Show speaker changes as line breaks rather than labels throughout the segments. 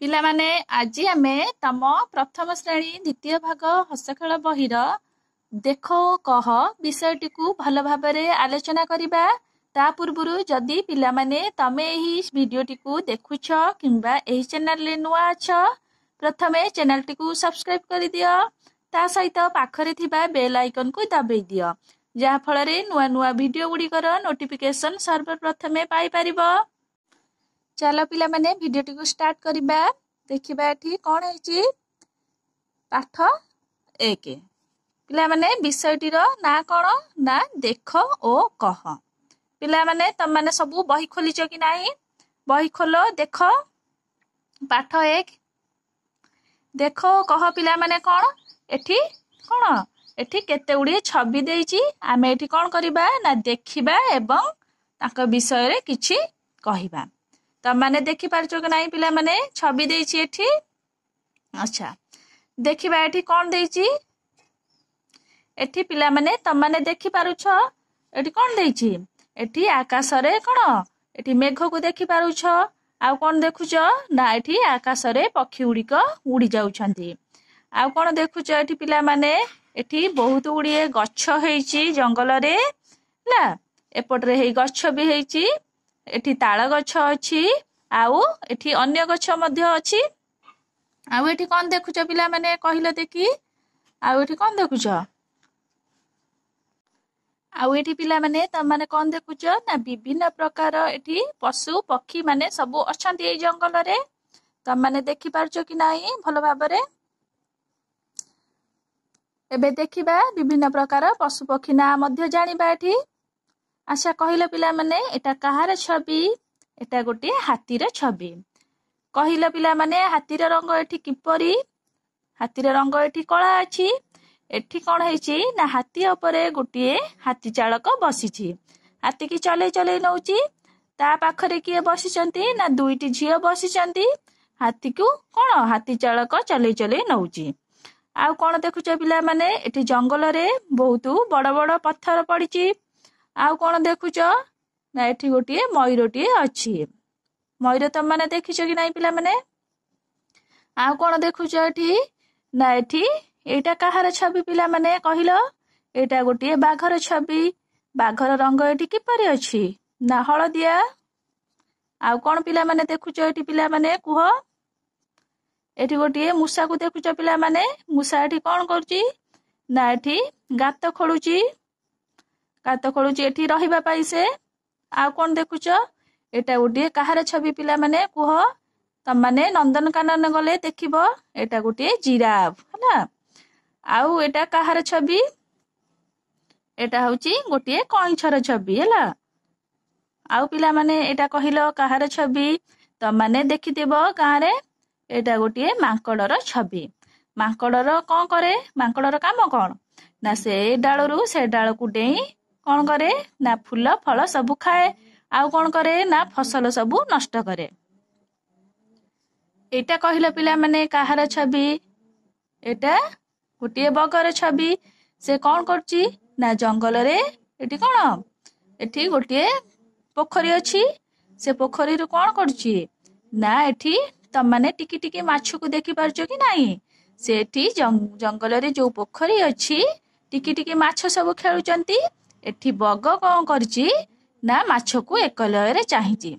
पिला माने आजी आमे तम प्रथम श्रेणी द्वितीय भाग हसखेल बहिर देख ओ कह विषयटी को भल भाबरे आलोचना करिबा। ता पूर्वरु जदि पिला माने तमे एही भिडियोटी को देखुछ किंबा एही चैनल ले नुआ अछ प्रथमे चैनल टी को सब्सक्राइब करि दियो। ता सहित पाखरे थिबा बेल आइकन को दबाई दियो जहा फଳରେ नुआ नुआ भिडियो गुड़िकर नोटिफिकेशन सर्वप्रथमे पाई परिबो। चलो पिला माने भिडियोटी को स्टार्ट करिबा। देखिबा एठी कोन हेची पाठ 1 पिला माने विषयटीर ना कोन ना देख ओ कह। पिला माने तम माने सब बही खोलिचो कि नाही बही खोलो देख पाठ 1 देख ओ कह। पिला माने कोन एठी कोन एठी केते उडी छवि देइची आमे एठी कोन करिबा ना देखिबा एवं ताको विषय रे किछि कहिबा। तम माने देखि पारछो कि नाही पिला माने छवि देइची एठी। अच्छा देखिबा एठी कोन देइची एठी पिला माने तम माने देखि पारुछो एठी कोन देइची एठी आकाश रे कोन एठी मेघ को देखि पारुछो आ कोन देखुछो ना एठी आकाश रे पक्षी उडीक उडी जाउछंती। आ कोन देखुछो एठी पिला माने एठी बहुत उडीए गच्छ हेइची जंगल रे ला एपट रे हेइ गच्छ भी हेइची एठी ताଳ गच्छ अछि आउ एठी अन्य गच्छ मध्य अछि। आउ एठी कोन देखुछो पिला माने कहिलो देखि आउ एठी कोन देखुछो आउ एठी पिला माने त माने कोन देखुछो ना विभिन्न प्रकार एठी पशु पक्षी माने सब अछंती ए जंगल रे। त माने देखि पारछो कि नाही भलो भाबरे एबे देखिबा विभिन्न प्रकार पशु पक्षी ना मध्य जानिबा एठी। आशा कहिलो पिला माने एटा कहार छवि एटा गोटे हातीर छवि। कहिलो पिला माने हातीर रंग एठी किपरि हातीर रंग एठी कला अछि। एठी कोन हेची ना हाती उपरे गोटे हाती चालक बसिछि हाती की चले चले नउची ता पाखरे किए बसिचंती ना दुईटी झियो बसिचंती हाती को कोन हाती चालक चले चले नउची। आउ कोन देखुछ पिला माने एठी जंगल रे बहुत बड़ बड़ पत्थर पड़िची। आउ कोन देखुछ ना एठी गोटे मयूरटी अछि। मयूर त माने देखिछो कि नाही पिला माने आउ कोन देखुछ एठी ना एठी एटा कहार छवि पिला माने कहिलो एटा गोटे बाघर छवि। बाघर रंग एठी किपरि अछि ना हळदिया। आउ कोन पिला माने देखुछ एठी पिला माने कुह एठी गोटे मूसा को देखुछ पिला माने मूसा एठी कोन करची ना एठी गात खोलुची गात खोलुची एठी रहिबा पाई से। आउ कोन देखुछ एटा गोटे कहार छवि पिला माने कुह तम माने नंदनकानन गले देखिबो एटा गोटे जिराफ हला। आउ एटा कहार छवि एटा होची गोटे कइंछर छवि हला। आउ पिला माने एटा कहिलो कहार छवि तम माने देखिदेबो गारे एटा गोटे मांकड़र छवि। मांकड़र कोन करे मांकड़र काम कोन ना से डाळरू से डाळ को डेई कोन करे ना फूल फल सब खाए आउ कोन करे ना फसल सब नष्ट करे। एटा कहिलो पिला माने कहार छवि एटा गोटे बगर छवि। से कोन करची ना जंगल रे एठी कोन एठी गोटे पोखरी अछि से पोखरी रु कोन करची ना एठी तम माने टिकी टिकी माछ को देखि पारछो कि नाही से एठी जंगल रे जो पोखरी अछि टिकी टिकी माछ सब खेलुचंती। एठी बग कोन करची ना माछ को एकलय रे चाहिची।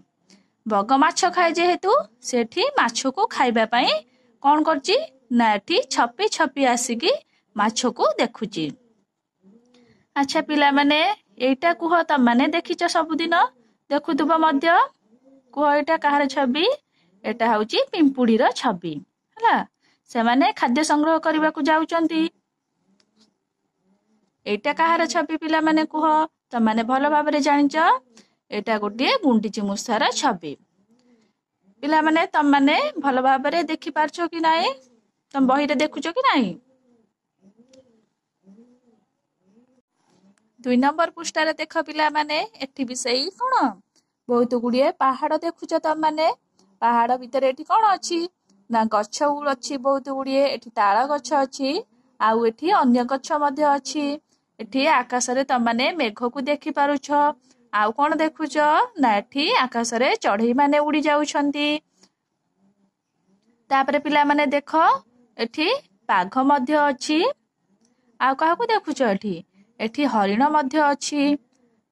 बग माछ खाए जेहेतु सेठी माछ को खाइबा पई कोन करची ना एठी छपी छपी आसीकी माछ को देखुची। अच्छा पिला माने एटा कुह तम माने देखिचो सब दिन देखुतबो मध्य कुह एटा कहार छवि एटा होची पिंपुडीर छवि हला। से माने खाद्य संग्रह करबा को जाउचंती। एटा कहार छवि पिला माने कुह तम माने भलो भाबरे जानिचो एटा गोटे गुंडीची मूसार छवि। पिला माने तम माने भलो भाबरे देखि पारछो कि नाही तम बही रे देखुचो कि नाही। 2 नंबर पृष्ठा रे देख पिला माने एठी विषय कोन बहुत गुडिए पहाड़ देखुचो तम माने पहाड़ भितर एठी कोन अछि ना गच्छ अछि बहुत गुडिए एठी ताळ गच्छ अछि आउ एठी अन्य गच्छ मध्य अछि। एठी आकाश रे तम माने मेघ को देखि पारुछो आउ कोन देखुचो ना एठी आकाश रे चढ़ई माने उडी जाउछंती। तापरे पिला माने देख एठी बाघ मध्य अछि आउ काहाकू देखुछ एठी हरिण मध्य अछि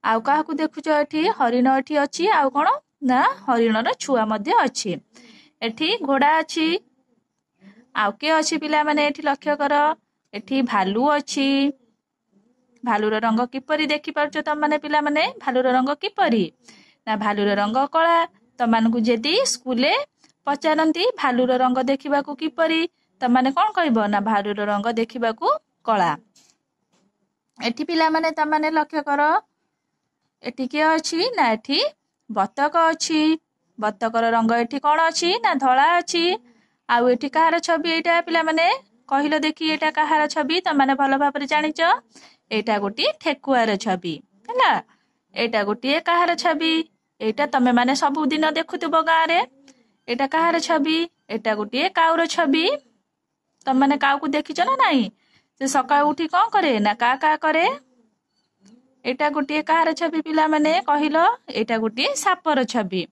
आउ काहाकू देखुछ एठी हरिण एठी अछि आउ कोन ना हरिणर छुआ मध्य अछि एठी घोड़ा अछि आउ के अछि पिला माने एठी लक्ष्य कर एठी भालू अछि भालूर रंग किपरि देखि पारुछ तम माने पिला माने भालूर रंग किपरि ना भालूर रंग कला तम मानकु जेदी स्कूले पचारंती भालूर रंग देखिबाकू किपरि तम माने कोन कहबो ना भालूर रंग देखिबाकू कला एठी पिला माने तम माने लक्ष्य कर एठी के अछि ना एठी बतक अछि बतकर रंग एठी कोन अछि ना धला अछि आउ एठी कहार छवि एटा पिला माने कहिलो देखि एटा कहार छवि तम माने भलो भाबरे जानिच एटा गोटी ठेकुआर छवि हैला एटा गोटी कहार छवि एटा तमे माने सब दिन देखुतबो गारे एटा कहार छवि एटा गोटी काउर छवि तम माने काउ को देखिछ ना नाही से सकाळ उठी कोन करे ना का करे एटा गोटी कहार छवि पिला माने कहिलो एटा गोटी सापर छवि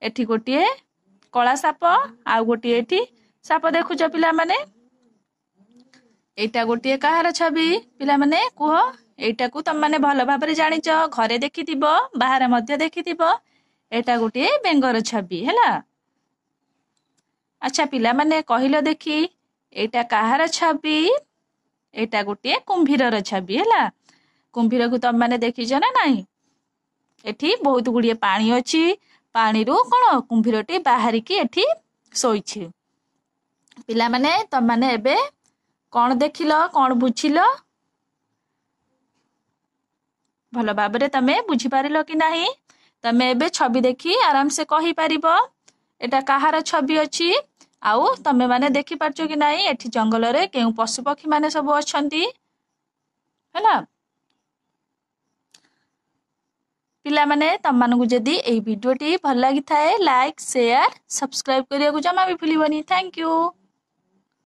एठी गोटी कला साप आउ गोटी एठी साप देखुछ पिला माने एटा गोटी कहार छवि पिला माने कुह एटा को तम माने भलो भाबरे जानिच घरे देखिथिबो बाहर मध्य देखिथिबो एटा गोटी बेंगर छवि हैला अच्छा पिला माने कहिलो देखि एटा कहार छवि एटा गोटी कुंभीरर छवि हैला कुंभीर को तम माने देखिछ ना नाही एठी बहुत गुडिये पानी अछि पानी रु कोन कुंभीरटी बाहरी की एठी सोइछि पिला माने तम माने एबे कोन देखिलो कोन बुझिलो भलो भाबरे तमे बुझी पारिलो कि नाही तमे एबे छवि देखि आराम से कहि पारिबो एटा कहार छवि अछि आउ तमे माने देखि पारछो कि नाही एठी जंगल रे केउ पशु पक्षी माने सब अछंती हैला पिला माने तम मानकु जदी एई वीडियोटी भल लागि थाए लाइक शेयर सब्सक्राइब करिया को जमा भी भूलिबनी थैंक यू।